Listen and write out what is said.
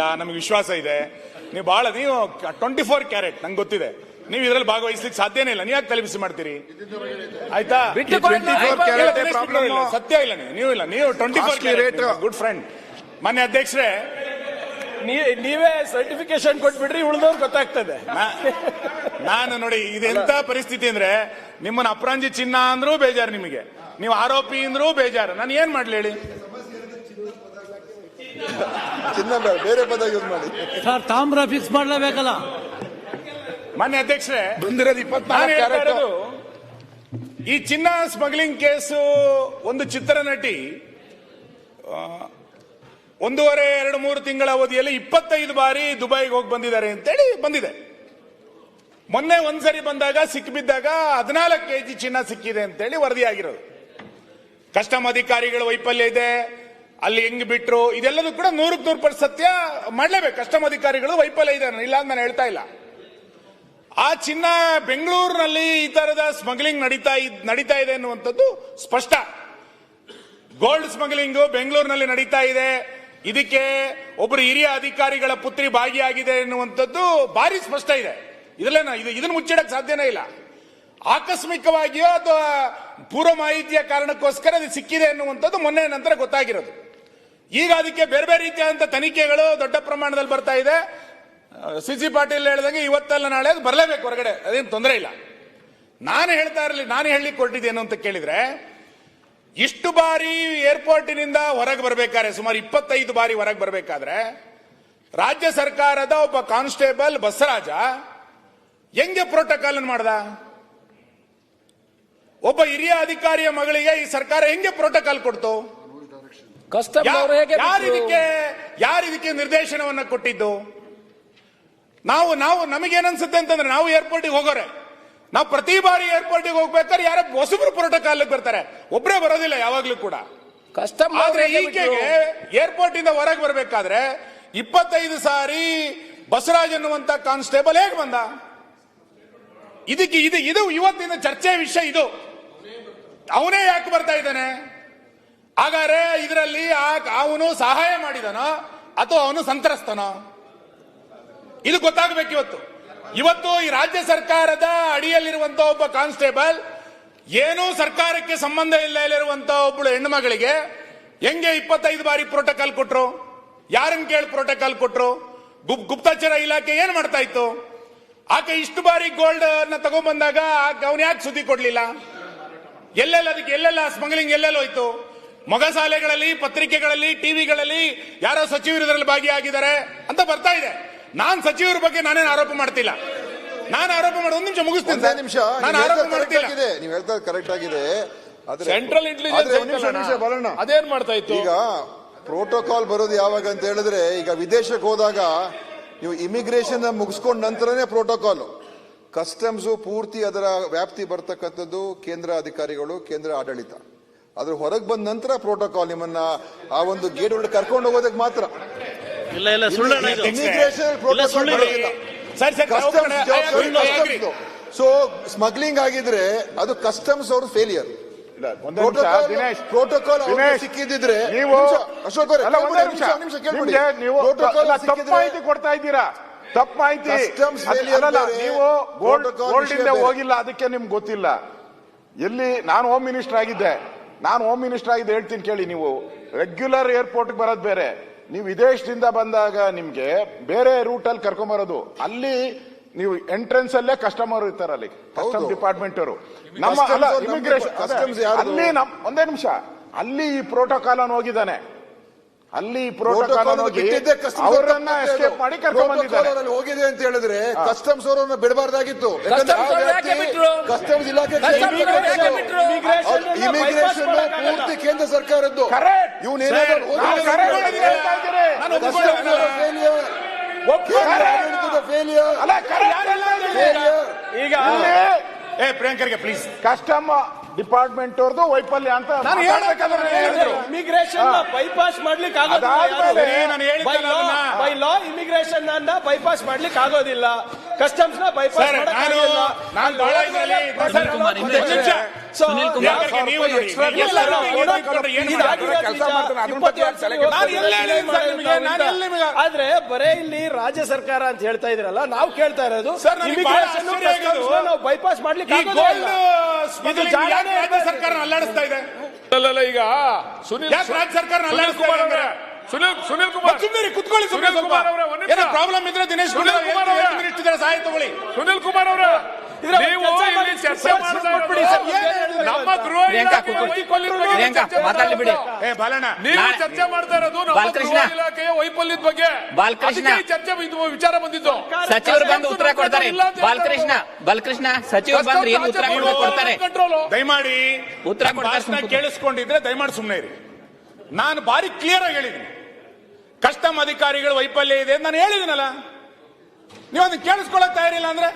ನಮಗೆ ವಿಶ್ವಾಸ ಇದೆ. ನೀವು 24 ಕ್ಯಾರೆಟ್ ನಂಗೆ ಗೊತ್ತಿದೆ. ನೀವು ಇದರಲ್ಲಿ ಭಾಗವಹಿಸ್ಲಿಕ್ಕೆ ಸಾಧ್ಯನೇ ಇಲ್ಲ. ನೀವು ಯಾಕೆ ತಲೆಬಿಸಿ ಮಾಡ್ತೀರಿ? ಆಯ್ತಾ? 24 ಕ್ಯಾರೆಟ್ ಸತ್ಯ ಇಲ್ಲ. ನೀವು 24 ಕ್ಯಾರೆಟ್ ಗುಡ್ ಫ್ರೆಂಡ್. ಮಾನ್ಯ ಅಧ್ಯಕ್ಷರೇ, ನೀವೇ ಸರ್ಟಿಫಿಕೇಶನ್ ಕೊಟ್ಬಿಡ್ರಿ, ಉಳಿದವ್ರು ಗೊತ್ತಾಗ್ತದೆ. ನಾನು ನೋಡಿ ಇದೆಂತ ಪರಿಸ್ಥಿತಿ ಅಂದ್ರೆ, ನಿಮ್ಮನ್ನ ಅಪರಾಂಜಿ ಚಿನ್ನ ಅಂದ್ರೂ ಬೇಜಾರು, ನಿಮಗೆ ನೀವು ಆರೋಪಿ ಅಂದ್ರೂ ಬೇಜಾರು. ನಾನು ಏನ್ ಮಾಡ್ಲಿ ಹೇಳಿ? ಚಿನ್ನ ಬೇರೆ ಪದ ಯೂಸ್ ಮಾಡಿ ಸರ್. ತಾಮ್ರ ಫಿಕ್ಸ್ ಮಾಡ್ಲೇಬೇಕಲ್ಲ. ಮಾನ್ಯ ಅಧ್ಯಕ್ಷರೇ, ಬಂದಿರೋದು 24 ಕ್ಯಾರೆಟ್. ಈ ಚಿನ್ನ ಸ್ಮಗ್ಲಿಂಗ್ ಕೇಸು ಒಂದು ಚಿತ್ರನಟಿ 1.5-2-3 ತಿಂಗಳ ಅವಧಿಯಲ್ಲಿ 25 ಬಾರಿ ದುಬೈಗೆ ಹೋಗಿ ಬಂದಿದ್ದಾರೆ ಅಂತೇಳಿ ಬಂದಿದೆ. ಮೊನ್ನೆ ಒಂದ್ಸರಿ ಬಂದಾಗ ಸಿಕ್ಕಿಬಿದ್ದಾಗ 14 kg ಚಿನ್ನ ಸಿಕ್ಕಿದೆ ಅಂತೇಳಿ ವರದಿಯಾಗಿರೋದು. ಕಸ್ಟಮ್ ಅಧಿಕಾರಿಗಳ ವೈಫಲ್ಯ ಇದೆ, ಅಲ್ಲಿ ಹೆಂಗ್ ಬಿಟ್ರು, ಇದೆಲ್ಲದೂ ಕೂಡ 100% ಸತ್ಯ ಮಾಡಲೇಬೇಕು. ಕಸ್ಟಮ್ ಅಧಿಕಾರಿಗಳು ವೈಫಲ್ಯ ಇದೆ, ಇಲ್ಲ ಅಂತ ನಾನು ಹೇಳ್ತಾ ಇಲ್ಲ. ಆ ಚಿನ್ನ ಬೆಂಗಳೂರಿನಲ್ಲಿ ಈ ತರದ ಸ್ಮಗ್ಲಿಂಗ್ ನಡೀತಾ ಇದೆ ಅನ್ನುವಂಥದ್ದು ಸ್ಪಷ್ಟ. ಗೋಲ್ಡ್ ಸ್ಮಗ್ಲಿಂಗ್ ಬೆಂಗಳೂರಿನಲ್ಲಿ ನಡೀತಾ ಇದೆ. ಇದಕ್ಕೆ ಒಬ್ಬರು ಹಿರಿಯ ಅಧಿಕಾರಿಗಳ ಪುತ್ರಿ ಭಾಗಿಯಾಗಿದೆ ಎನ್ನುವಂಥದ್ದು ಭಾರಿ ಸ್ಪಷ್ಟ ಇದೆ. ಇದನ್ನು ಮುಚ್ಚಿಡಕ್ಕೆ ಸಾಧ್ಯನೇ ಇಲ್ಲ. ಆಕಸ್ಮಿಕವಾಗಿಯೋ ಅಥವಾ ಪೂರ್ವ ಮಾಹಿತಿಯ ಕಾರಣಕ್ಕೋಸ್ಕರ ಅದು ಸಿಕ್ಕಿದೆ ಎನ್ನುವಂಥದ್ದು ಮೊನ್ನೆ ನಂತರ ಗೊತ್ತಾಗಿರೋದು. ಈಗ ಅದಕ್ಕೆ ಬೇರೆ ಬೇರೆ ರೀತಿಯಾದಂತಹ ತನಿಖೆಗಳು ದೊಡ್ಡ ಪ್ರಮಾಣದಲ್ಲಿ ಬರ್ತಾ ಇದೆ. ಸಿ ಪಾಟೀಲ್ ಹೇಳಿದಂಗೆ ಇವತ್ತಲ್ಲ ನಾಳೆ ಅದು ಬರಲೇಬೇಕು ಹೊರಗಡೆ, ಅದೇನು ತೊಂದರೆ ಇಲ್ಲ. ನಾನು ಹೇಳಲಿಕ್ಕೆ ಕೊಟ್ಟಿದ್ದೇನು ಅಂತ ಕೇಳಿದ್ರೆ, ಇಷ್ಟು ಬಾರಿ ಏರ್ಪೋರ್ಟಿನಿಂದ ಹೊರಗೆ ಬರಬೇಕಾದ್ರೆ, ಸುಮಾರು 25 ಬಾರಿ ಹೊರಗೆ ಬರಬೇಕಾದ್ರೆ, ರಾಜ್ಯ ಸರ್ಕಾರದ ಒಬ್ಬ ಕಾನ್ಸ್ಟೇಬಲ್ ಬಸವರಾಜ ಹೆಂಗೆ ಪ್ರೋಟೋಕಾಲ್ ಮಾಡ್ದ? ಒಬ್ಬ ಹಿರಿಯ ಅಧಿಕಾರಿಯ ಮಗಳಿಗೆ ಈ ಸರ್ಕಾರ ಹೆಂಗೆ ಪ್ರೋಟೋಕಾಲ್ ಕೊಡ್ತು? ಯಾರಿದಕ್ಕೆ ನಿರ್ದೇಶನವನ್ನ ಕೊಟ್ಟಿದ್ದು? ನಮಗೇನನ್ಸುತ್ತೆ ಅಂತಂದ್ರೆ, ನಾವು ಏರ್ಪೋರ್ಟಿಗೆ ಹೋಗೋರೆ, ನಾವು ಪ್ರತಿ ಬಾರಿ ಏರ್ಪೋರ್ಟಿಗೆ ಹೋಗ್ಬೇಕಾದ್ರೆ ಯಾರ ಹೊಸಬ್ರು ಪ್ರೋಟೋಕಾಲ್ ಬರ್ತಾರೆ, ಒಬ್ಬರೇ ಬರೋದಿಲ್ಲ ಯಾವಾಗ್ಲೂ ಕೂಡ. ಆದ್ರೆ ಈಕೆಗೆ ಏರ್ಪೋರ್ಟ್ ಇಂದ ಹೊರಗೆ ಬರಬೇಕಾದ್ರೆ 25 ಸಾರಿ ಬಸವರಾಜ್ ಅನ್ನುವಂತ ಕಾನ್ಸ್ಟೇಬಲ್ ಹೇಗೆ ಬಂದ? ಇದು ಇವತ್ತಿನ ಚರ್ಚೆ ವಿಷಯ. ಇದು ಅವನೇ ಯಾಕೆ ಬರ್ತಾ ಇದ್ದಾನೆ? ಹಾಗಾದ್ರೆ ಇದರಲ್ಲಿ ಅವನು ಸಹಾಯ ಮಾಡಿದನೋ ಅಥವಾ ಅವನು ಸಂತ್ರಸ್ತನೋ? ಇದು ಗೊತ್ತಾಗಬೇಕು ಇವತ್ತು. ಈ ರಾಜ್ಯ ಸರ್ಕಾರದ ಅಡಿಯಲ್ಲಿರುವಂತಹ ಒಬ್ಬ ಕಾನ್ಸ್ಟೇಬಲ್ ಏನೂ ಸರ್ಕಾರಕ್ಕೆ ಸಂಬಂಧ ಇಲ್ಲದಿರುವಂತಹ ಒಬ್ಬಳು ಹೆಣ್ಣು ಮಗಳಿಗೆ ಹೆಂಗೆ 25 ಬಾರಿ ಪ್ರೋಟೋಕಾಲ್ ಕೊಟ್ರು? ಯಾರನ್ನು ಕೇಳಿ ಪ್ರೋಟೋಕಾಲ್ ಕೊಟ್ರು? ಗುಪ್ತಚರ ಇಲಾಖೆ ಏನ್ ಮಾಡ್ತಾ ಇತ್ತು? ಆಕೆ ಇಷ್ಟು ಬಾರಿ ಗೋಲ್ಡ್ ಅನ್ನ ತಗೊಂಡ್ಬಂದಾಗ ಅವನು ಯಾಕೆ ಸುದ್ದಿ ಕೊಡ್ಲಿಲ್ಲ? ಎಲ್ಲೆಲ್ಲ ಸ್ಮಗ್ಲಿಂಗ್ ಎಲ್ಲೆಲ್ಲ ಹೋಯ್ತು? ಮೊಗಸಾಲೆಗಳಲ್ಲಿ, ಪತ್ರಿಕೆಗಳಲ್ಲಿ, ಟಿವಿಗಳಲ್ಲಿ ಯಾರೋ ಸಚಿವರು ಇದರಲ್ಲಿ ಭಾಗಿಯಾಗಿದ್ದಾರೆ ಅಂತ ಬರ್ತಾ ಇದೆ. ನಾನ್ ಸಚಿವರ ಬಗ್ಗೆ ನಾನೇನು ಆರೋಪ ಮಾಡ್ತಿಲ್ಲ. ನಾನು ಆರೋಪ ಮಾಡಿ 1 ನಿಮಿಷ ಮುಗಿಸ್ತೀನಿ. ನಾನು ಆರೋಪ ಮಾಡ್ತಿಲ್ಲ. ನೀವು ಹೇಳ್ತಾ ಕರೆಕ್ಟ್ ಆಗಿದೆ. ಸೆಂಟ್ರಲ್ ಇಂಟೆಲಿಜೆನ್ಸ್ ಬರೋಣ, ಅದೇನ್ ಮಾಡ್ತಾ ಇತ್ತು? ಈಗ ಪ್ರೋಟೋಕಾಲ್ ಬರೋದು ಯಾವಾಗ ಅಂತ ಹೇಳಿದ್ರೆ, ಈಗ ವಿದೇಶಕ್ಕೆ ಹೋದಾಗ ನೀವು ಇಮಿಗ್ರೇಷನ್ ಮುಗಿಸ್ಕೊಂಡ ನಂತರನೇ ಪ್ರೋಟೋಕಾಲ್. ಕಸ್ಟಮ್ಸ್ ಪೂರ್ತಿ ಅದರ ವ್ಯಾಪ್ತಿ ಬರ್ತಕ್ಕಂಥದ್ದು ಕೇಂದ್ರ ಅಧಿಕಾರಿಗಳು, ಕೇಂದ್ರ ಆಡಳಿತ. ಅದ್ರ ಹೊರಗೆ ಬಂದ ನಂತರ ಪ್ರೋಟೋಕಾಲ್ ನಿಮ್ಮನ್ನ ಆ ಒಂದು ಗೇಟ್ ಒಳಗೆ ಕರ್ಕೊಂಡು ಹೋಗೋದಕ್ಕೆ ಮಾತ್ರ. ಇಮಿಗ್ರೇಷನ್ ಪ್ರೋಟೋಕಾಲ್ ಬರೋದಿಲ್ಲ. ಸೊ ಸ್ಮಗ್ಲಿಂಗ್ ಆಗಿದ್ರೆ ಅದು ಕಸ್ಟಮ್ಸ್ ಅವ್ರ ಫೇಲಿಯರ್. ಪ್ರೋಟೋಕಾಲ್ ಸಿಕ್ಕಿದ್ರೆ ಅಶೋಕ್ ಮಾಹಿತಿ ಕೊಡ್ತಾ ಇದ್ದೀರಾ, ತಪ್ಪು ಮಾಹಿತಿ. ನೀವು ಗೋಲ್ಡ್ ಇಂದ ಹೋಗಿಲ್ಲ, ಅದಕ್ಕೆ ನಿಮ್ಗೆ ಗೊತ್ತಿಲ್ಲ. ಎಲ್ಲಿ ನಾನು ಹೋಮ್ ಮಿನಿಸ್ಟರ್ ಆಗಿದ್ದೆ ಹೇಳ್ತೀನಿ ಕೇಳಿ. ನೀವು ರೆಗ್ಯುಲರ್ ಏರ್ಪೋರ್ಟ್ ಬರೋದು ಬೇರೆ, ನೀವು ವಿದೇಶದಿಂದ ಬಂದಾಗ ನಿಮ್ಗೆ ಬೇರೆ ರೂಟ್ ಅಲ್ಲಿ ಕರ್ಕೊಂಬರೋದು. ಅಲ್ಲಿ ನೀವು ಎಂಟ್ರೆನ್ಸ್ ಅಲ್ಲೇ ಕಸ್ಟಮರ್ ಇರ್ತಾರೆ, ಅಲ್ಲಿ ಕಸ್ಟಮ್ ಡಿಪಾರ್ಟ್ಮೆಂಟ್ ಅವರು, ನಮ್ಮ ಇಮಿಗ್ರೇಷನ್ ಅಲ್ಲಿ. ಒಂದೇ ನಿಮಿಷ, ಅಲ್ಲಿ ಈ ಪ್ರೋಟೋಕಾಲ್ ಅನ್ನು ಹೋಗಿದ್ದಾನೆ, ಅಲ್ಲಿ ಪ್ರೋಟೋಕಾಲ್ ಹೋಗಿ ಅವರನ್ನ ಎಸ್ಕೇಪ್ ಮಾಡಿ ಕರ್ಕೊಂಡು ಬಂದಿದ್ದಾರೆ. ಹೋಗಿದೆ ಅಂತ ಹೇಳಿದ್ರೆ ಕಸ್ಟಮ್ಸ್ ಅವರನ್ನ ಬಿಡಬಾರ್ದಾಗಿತ್ತು. ಕಸ್ಟಮ್ಸ್ ಇಲಾಖೆ ಇಮಿಗ್ರೇಷನ್ ಪೂರ್ತಿ ಕೇಂದ್ರ ಸರ್ಕಾರದ್ದು. ಇವನೇನಾದ್ರೂ ಈಗ ಪ್ರಿಯಾಂಕರ್ಗೆ ಪ್ಲೀಸ್, ಕಸ್ಟಮ್ ಡಿಪಾರ್ಟ್ಮೆಂಟ್ ಅವ್ರದ್ದು ವೈಫಲ್ಯ ಅಂತ ಇಮಿಗ್ರೇಷನ್ ಬೈಪಾಸ್ ಮಾಡ್ಲಿಕ್ಕೆ ಬೈ ಲಾ ಇಮಿಗ್ರೇಷನ್ ಅನ್ನ ಬೈಪಾಸ್ ಮಾಡ್ಲಿಕ್ಕೆ ಆಗೋದಿಲ್ಲ, ಕಸ್ಟಮ್ಸ್ ನ ಬೈಪಾಸ್ ಸುನಿಲ್ ಕುಮಾರ್ ಯಾಕೆ ನೀವು ನೋಡಿ, ಎಲ್ಲರೂ ಇಟ್ಕೊಂಡ್ರೆ ಏನು ಮಾಡೋದು? ಕೆಲಸ ಮಾಡ್ತಾನೆ, ಅದ್ರ ಬಗ್ಗೆ ಯಾಕೆ ತಲೆ ಕೆಡ್ಸ್ಕೊಳ್ತೀರಿ? ನಾನು ಎಲ್ಲ ಹೇಳಿದ್ದೀನಿ ಸರ್ ನಿಮಗೆ, ನಾನು ಎಲ್ಲ ನಿಮಗೆ ಆದ್ರೆ ಬರೇ ಇಲ್ಲಿ ರಾಜ್ಯ ಸರ್ಕಾರ ಅಂತ ಹೇಳ್ತಾ ಇದ್ರಲ್ಲ, ನಾವು ಕೇಳ್ತಾ ಇರೋದು ಸರ್, ನನಗೆ ಬಹಳ immigration, ಆಶ್ಚರ್ಯ ಆಗಿದ್ದು, customs ನ ನಾವು ಬೈಪಾಸ್ ಮಾಡ್ಲಿಕ್ಕೆ ಈ ಆಗೋದೇ ಗೋಲ್ಡ್ ಇಲ್ಲ. ಸ್ಮಗ್ಲಿಂಗ್ ಜಾಗನೇ ಯಾಕೆ ರಾಜ್ಯ ಇರ್ಬೇಕು. ಸರ್ಕಾರ ಅಲ್ಲಾಡಿಸ್ತಾ ಇದೆ? ಅಲ್ಲ ಈಗ ಸುನಿಲ್ ಯಾಕೆ ರಾಜ್ಯ ಸರ್ಕಾರ ಸುನಿಲ್ ಅಲ್ಲಾಡಿಸ್ತಾ ಕುಮಾರ್ ಇದೆ? ಅವರೇ, ಸುನಿಲ್ ಕುಮಾರ್ ಸುಮ್ಮನೆ ಕುತ್ಕೊಳ್ಳಿ, ಸುಮ್ಮನೆ ಸುನಿಲ್ ಕುಮಾರ್ ಅವರೇ, ಒಂದ್ ನಿಮಿಷ. ಏನೋ ಪ್ರಾಬ್ಲಮ್ ಇದ್ರೆ ದಿನೇಶ್ ಸುನಿಲ್ ಕುಮಾರ್ ಅವರೇ. ಗುಂಡೂರಾವ್ ಸಹಾಯ ತಗೊಳ್ಳಿ. ಸುನಿಲ್ ಕುಮಾರ್ ಅವರ ಇದ್ರ ನೀವು ಕೆಲಸ ಇಲ್ಲಿ ಮಾಡಿ, ಚರ್ಚೆ ಸರ್, ಮಾಡ್ತಾ ಕೊಟ್ಬಿಡಿ ಇರೋದು ಸರ್, ಏನ್ ಹೇಳಿದ್ರು ನಮ್ಮ ಅಂತ. ಗೃಹ ಪ್ರಿಯಾಂಕಾ ಇಲಾಖೆಯ ಕೂತ್ಕೊಳ್ಳಿ. ವೈಫಲ್ಯದ ಬಗ್ಗೆ ಪ್ರಿಯಾಂಕಾ, ಚರ್ಚೆ ಮಾತಾಡ್ಲಿ ಬಿಡಿ. ಏ ಬಾಲಣ್ಣ, ನೀವು ನಾಳೆ- ಚರ್ಚೆ ಮಾಡ್ತಾ ಇರೋದು ನಮ್ಮ ಬಾಲಕೃಷ್ಣ. ಗೃಹ ಇಲಾಖೆಯ ವೈಫಲ್ಯದ ಬಗ್ಗೆ. ಬಾಲಕೃಷ್ಣ. ಅದಕ್ಕೆ ಈ ಚರ್ಚೆ ಇದು ವಿಚಾರ ಬಂದಿದ್ದು. ಸಚಿವರು ಬಂದು ಉತ್ತರ ಕೊಡ್ತಾರೆ. ಬಾಲಕೃಷ್ಣ ಸಚಿವರು ಬಂದ್ರೆ ಏನು ಉತ್ತರ ಕೊಡ್ತಾರೆ? ದಯಮಾಡಿ ಉತ್ತರ ನನ್ನ ಕೊಡ್ತಾರೆ, ಭಾಷಣ ಸುಮ್ನೆ ಕೇಳಿಸ್ಕೊಂಡಿದ್ರೆ ದಯಮಾಡಿ ಸುಮ್ಮನೆ ಇರಿ. ನಾನು ಬಾರಿ ಕ್ಲಿಯರ್ ಆಗಿ ಹೇಳಿದ್ದೀನಿ, ಕಸ್ಟಮ್ ಅಧಿಕಾರಿಗಳ ವೈಫಲ್ಯ ಇದೆ ಅಂತ ನಾನು ಹೇಳಿದ್ದೀನಲ್ಲ. ನೀವು ಅದನ್ನ ಕೇಳಿಸ್ಕೊಳ್ಳಕ್ ತಯಾರಿಲ್ಲ ಅಂದ್ರೆ